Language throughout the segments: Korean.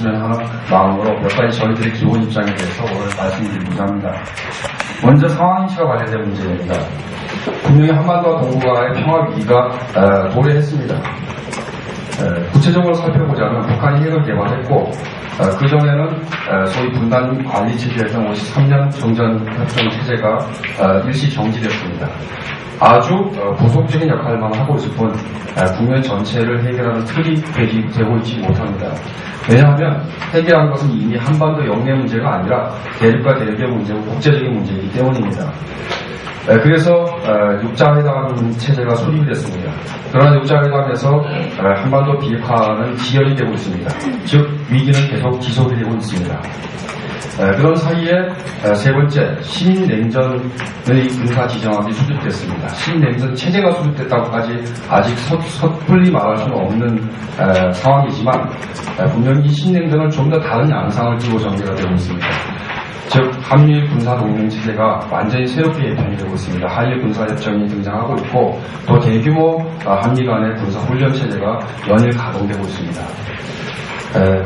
주셨으면 하는 마음으로 몇 가지 저희들의 기본 입장에 대해서 오늘 말씀드리고자 합니다. 먼저 상황인식과 관련된 문제입니다. 분명히 한반도와 동북아의 평화 위기가 도래했습니다. 구체적으로 살펴보자면 북한이 핵을 개발했고 그전에는 소위 분단 관리 체제였던 53년 정전협정 체제가 일시 정지됐습니다. 아주 보속적인 역할만 하고 있을 뿐 국면 전체를 해결하는 틀이 되고 있지 못합니다. 왜냐하면 해결한 것은 이미 한반도 영내 문제가 아니라 대륙과 대륙의 문제고 국제적인 문제이기 때문입니다. 그래서 육자회담 체제가 수립이 됐습니다. 그러나 육자회담에서 한반도 비핵화는 지연이 되고 있습니다. 즉 위기는 계속 지속이 되고 있습니다. 그런 사이에 세 번째, 신냉전의 군사 지정학이 수립됐습니다. 신냉전 체제가 수립됐다고까지 아직 섣불리 말할 수는 없는 상황이지만 분명히 이 신냉전은 좀 더 다른 양상을 띠고 전개가 되고 있습니다. 즉 한미일 군사동맹 체제가 완전히 새롭게 개편이 되고 있습니다. 한일 군사협정이 등장하고 있고 또 대규모 한미 간의 군사훈련 체제가 연일 가동되고 있습니다.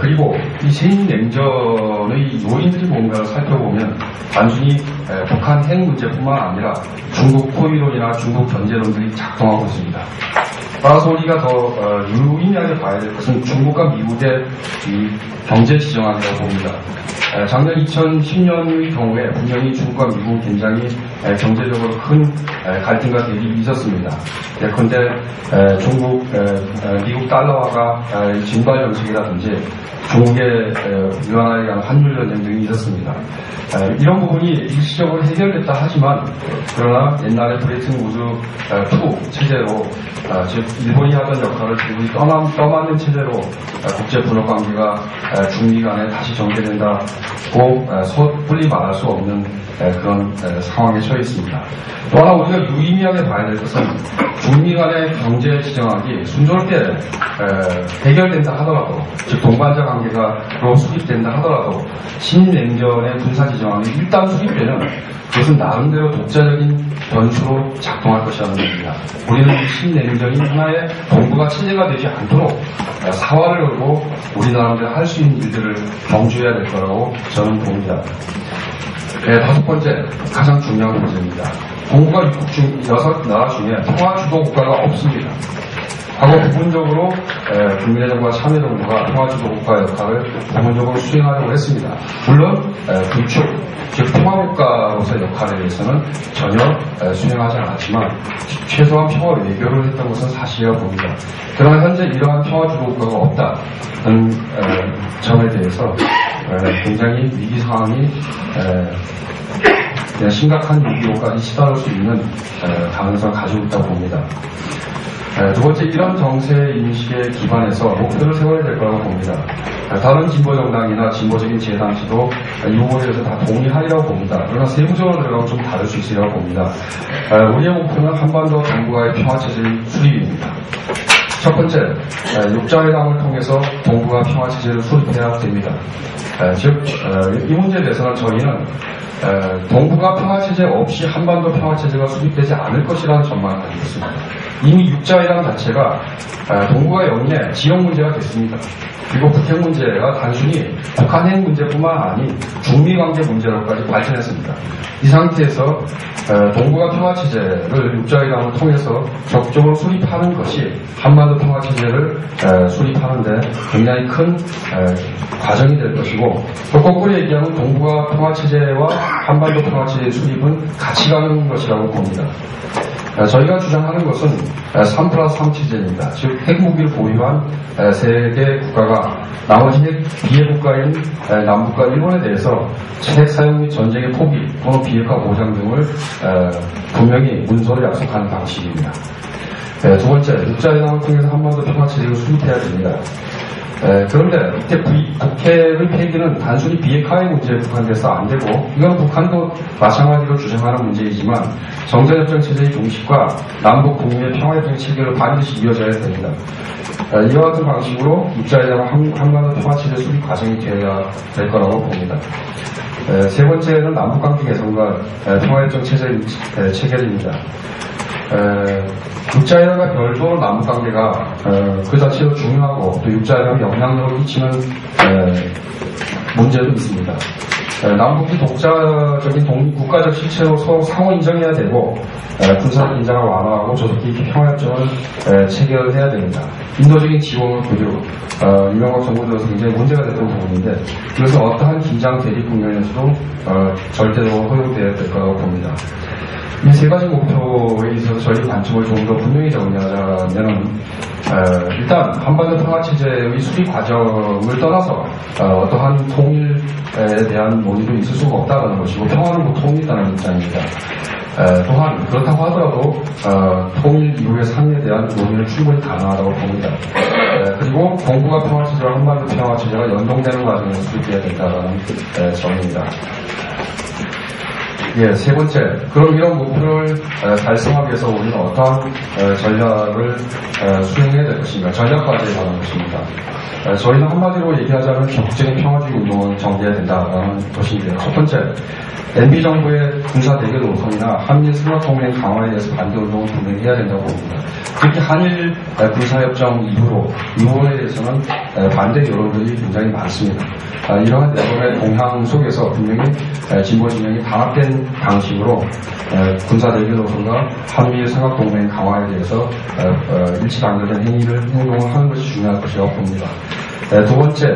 그리고 이 신냉전의 요인들이 뭔가를 살펴보면 단순히 북한 핵 문제뿐만 아니라 중국 포위론이나 중국 견제론들이 작동하고 있습니다. 따라서 우리가 더 유의미하게 봐야 될 것은 중국과 미국의 이 경제 지정학이라고 봅니다. 작년 2010년의 경우에 분명히 중국과 미국은 굉장히 경제적으로 큰 갈등과 대립이 있었습니다. 예컨대 중국, 미국 달러화가 진발 정책이라든지 중국의 유한화에 대한 환율 전쟁 등이 있었습니다. 이런 부분이 일시적으로 해결됐다 하지만 그러나 옛날에 브레이튼 우드 2 체제로 즉 일본이 하던 역할을 중국이 떠맡는 체제로 국제 분업 관계가 중미 간에 다시 전개된다고 섣불리 말할 수 없는 그런 상황에 처해 있습니다. 또 하나 우리가 유의미하게 봐야 될 것은 중미 간의 경제 지정학이 순조롭게 해결된다 하더라도 즉 동반자 관계가로 수립된다 하더라도 신냉전의 군사 지정학이 일단 수립되면 그것은 나름대로 독자적인 변수로 작동할 것이라는 겁니다. 우리는 신냉전이 하나의 동북아 체제가 되지 않도록 사활을 걸고 우리 나름대로 할 수 있는 일들을 경주해야 될 거라고 저는 봅니다. 다섯 번째, 가장 중요한 문제입니다. 동북아 6국 중 6나라 중에 평화 주도 국가가 없습니다. 과거 부분적으로 국민의정부와 참여정부가 평화 주도 국가 역할을 부분적으로 수행하려고 했습니다. 물론 구축, 즉 평화국가로서의 역할에 대해서는 전혀 수행하지 않았지만 최소한 평화 외교를 했던 것은 사실이라고 봅니다. 그러나 현재 이러한 평화 주도 국가가 없다는 점에 대해서 굉장히 위기 상황이 심각한 위기로까지 치달을 수 있는 가능성을 가지고 있다고 봅니다. 두 번째, 이런 정세 인식에 기반해서 목표를 세워야 될 거라고 봅니다. 다른 진보정당이나 진보적인 제 당시도 이 부분에 대해서 다 동의하리라고 봅니다. 그러나 세부적으로 들어가면 좀 다를 수 있으리라고 봅니다. 우리의 목표는 한반도 동북아의 평화체제의 수립입니다. 첫 번째, 육자회담을 통해서 동북아 평화체제를 수립해야 됩니다. 즉, 이 문제에 대해서는 저희는 동북아 평화체제 없이 한반도 평화체제가 수립되지 않을 것이라는 전망을 가지고 있습니다. 이미 육자회담 자체가 동북아 영내 지역 문제가 됐습니다. 그리고 북핵 문제가 단순히 북한 핵 문제뿐만 아닌 중미 관계 문제로까지 발전했습니다. 이 상태에서 동북아 평화체제를 육자회담을 통해서 적극적으로 수립하는 것이 한반도 평화체제를 수립하는데 굉장히 큰 과정이 될 것이고 또 거꾸로 얘기하면 동북아 평화체제와 한반도 평화체제의 수립은 같이 가는 것이라고 봅니다. 저희가 주장하는 것은 3+3 체제입니다. 즉 핵무기를 보유한 세계 국가가 나머지 비핵국가인 남북과 일본에 대해서 핵 사용 및 전쟁의 포기 또는 비핵화 보장 등을 분명히 문서로 약속하는 방식입니다. 두 번째, 육자회담을 통해서 한반도 평화체제를 수립해야 됩니다. 그런데 이때 북핵의 폐기는 단순히 비핵화의 문제에 국한돼서 안 되고 이건 북한도 마찬가지로 주장하는 문제이지만 정전협정 체제의 종식과 남북 북미의 평화협정 체계를 반드시 이어져야 됩니다. 이와 같은 방식으로 육자회담은 한반도 평화체제 수립 과정이 되어야 될 거라고 봅니다. 세 번째는 남북관계 개선과 평화협정 체계입니다. 육자이란과 별도로 남북관계가 그 자체로 중요하고 또 육자이란에 영향력을 끼치는 문제도 있습니다. 남북이 독자적인 독립국가적 실체로 서로 상호 인정해야 되고 군사적 긴장을 완화하고 조속히 평화협정을 체결해야 됩니다. 인도적인 지원을 그리고 이명박 정부 들어서 굉장히 문제가 됐던 부분인데 그것은 어떠한 긴장 대립 국면에서도 절대로 허용되어야 될 거라고 봅니다. 이 세 가지 목표에 있어서 저희 관점을 좀 더 분명히 정리하자면 일단 한반도 평화체제의 수립 과정을 떠나서 어떠한 통일에 대한 논의도 있을 수가 없다는 것이고 평화는 곧 통일이라는 입장입니다. 또한 그렇다고 하더라도 통일 이후의 상에 대한 논의는 충분히 가능하다고 봅니다. 그리고 동북아 평화체제와 한반도 평화체제가 연동되는 과정에서 수립돼야 된다는 점입니다. 예, 세 번째, 그럼 이런 목표를 달성하기 위해서 우리는 어떠한 전략을 수행해야 될 것인가, 전략 과제에 관한 것입니다. 저희는 한마디로 얘기하자면 적극적인 평화주의 운동을 전개해야 된다는 것인데요. 첫 번째, MB 정부의 군사 대결 노선이나 한미 삼각동맹 강화에 대해서 반대 운동을 분명히 해야 된다고 봅니다. 특히 한일 군사협정 이후로 이 부분에 대해서는 반대 여론들이 굉장히 많습니다. 이러한 여론의 동향 속에서 분명히 진보 진영이 단합된 방식으로 군사 대결 노선과 한미 삼각동맹 강화에 대해서 일치단결된 행동을 하는 것이 중요할 것이라고 봅니다. 두 번째,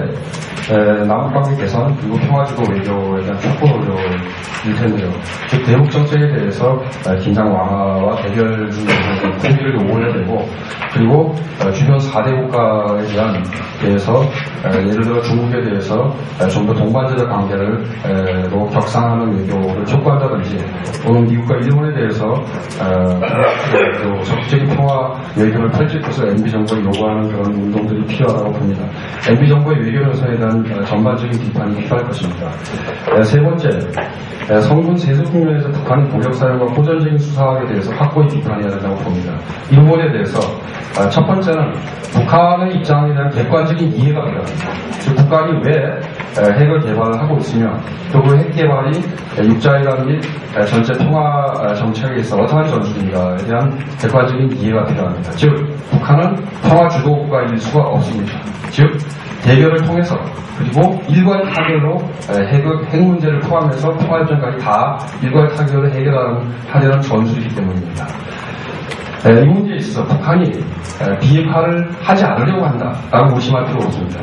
남북관계 개선 그리고 평화주도 외교에 대한 촉구 노력일 텐데요. 즉 대북 정책에 대해서 긴장 완화와 대결 중에 통일을 요구해야 되고 그리고 주변 4대 국가에 대해서 예를 들어 중국에 대해서 좀 더 동반자적 관계를 격상하는 외교를 촉구한다든지 또는 미국과 일본에 대해서 적극적인 평화 외교를 펼칠 것을 MB 정부가 요구하는 그런 운동들이 필요하다고 봅니다. MB 정부의 외교 노선에 대한 전반적인 비판이 필요할 것입니다. 세 번째, 성군 세습 국면에서 북한의 무력 사용과 호전적인 수사에 대해서 확고히 비판해야 된다고 봅니다. 이 부분에 대해서 첫 번째는 북한의 입장에 대한 객관적인 이해가 필요합니다. 즉 북한이 왜 핵을 개발을 하고 있으며 또 그 핵 개발이 육자회담 및 전체 평화 정책에 있어 어떠한 전술인가에 대한 객관적인 이해가 필요합니다. 즉 북한은 평화 주도 국가일 수가 없습니다. 즉 대결을 통해서 그리고 일괄 타결로 핵 문제를 포함해서 평화협정까지 다 일괄 타결로 해결하려는 전술이기 때문입니다. 이 문제에 있어서 북한이 비핵화를 하지 않으려고 한다라고 의심할 필요 없습니다.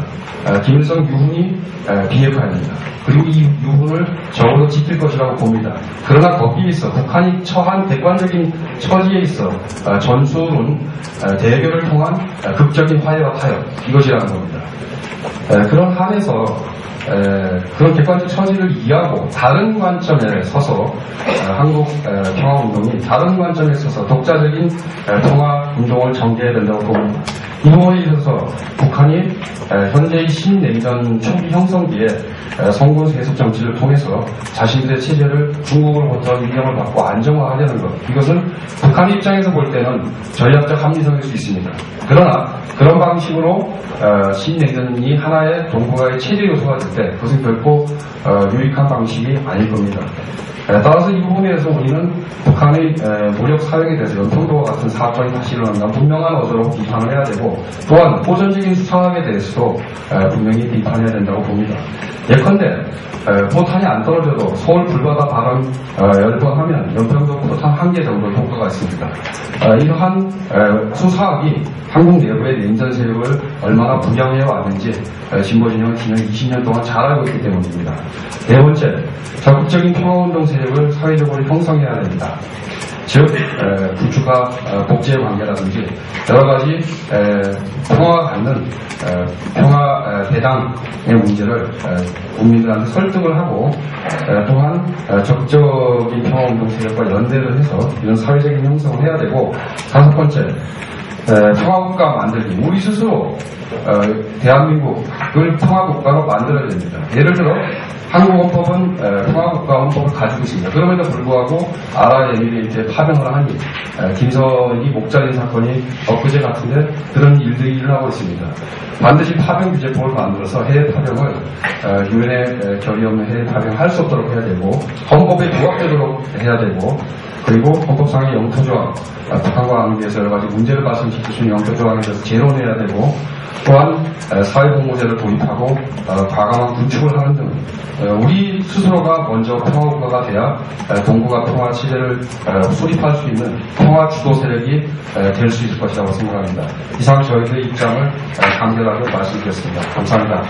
김일성 유훈이 비핵화입니다. 그리고 이 유훈을 적어도 지킬 것이라고 봅니다. 그러나 거기에 있어 북한이 처한 객관적인 처지에 있어 전술은 대결을 통한 극적인 화해와 타협 이것이라는 겁니다. 그런 한에서 그런 객관적 처지를 이해하고 다른 관점에 서서 한국 평화운동이 다른 관점에 서서 독자적인 평화운동을 전개해야 된다고 봅니다. 이 부분에 있어서 북한이 현재의 신냉전 초기 형성기에 성군 세습 정치를 통해서 자신들의 체제를 중국으로부터 인정을 받고 안정화하려는 것 이것은 북한 입장에서 볼 때는 전략적 합리성일 수 있습니다. 그러나 그런 방식으로 신냉전이 하나의 동북아의 체제 요소가 될 때 그것은 결코 유익한 방식이 아닐 겁니다. 따라서 이 부분에 대해서 우리는 북한의 무력 사용에 대해서 연평도와 같은 사건이 다시 일어난다면 분명한 어조로 비판을 해야 되고 또한 호전적인 수상학에 대해서도 분명히 비판해야 된다고 봅니다. 예컨대 포탄이 안 떨어져도 서울 불바다 발언 10번 하면 연평도 포탄 1개 정도 효과가 있습니다. 이러한 수사학이 한국 내부의 냉전 세력을 얼마나 부양해 왔는지 진보 진영은 지난 20년 동안 잘 알고 있기 때문입니다. 네 번째, 적극적인 평화운동 세력을 사회적으로 형성해야 됩니다. 즉 군축과 복지의 관계라든지 여러 가지 평화가 갖는 평화 대당의 문제를 국민들한테 설득을 하고 또한 적극적인 평화운동 세력과 연대를 해서 이런 사회적인 형성을 해야 되고 다섯 번째, 평화국가 만들기. 우리 스스로 대한민국을 평화국가로 만들어야 됩니다. 예를 들어 한국헌법은 평화국가 헌법을 가지고 있습니다. 그럼에도 불구하고 아랍에미레이트에 파병을 하니 김선희 목 잘린 사건이 엊그제 같은데 그런 일들이 일어나고 있습니다. 반드시 파병 규제법을 만들어서 해외 파병을 유엔의 결의 없는 해외 파병을 할 수 없도록 해야 되고 헌법에 부합되도록 해야 되고 그리고 헌법상의 영토조항, 북한과 한국에서 여러 가지 문제를 발생시킬 수 있는 영토조항에 대해서 재론해야 되고, 또한 사회복무제를 도입하고 과감한 군축을 하는 등 우리 스스로가 먼저 평화국가가 돼야 동북아 평화 시대를 수립할 수 있는 평화 주도 세력이 될 수 있을 것이라고 생각합니다. 이상 저희들의 입장을 간결하게 말씀드렸습니다. 감사합니다.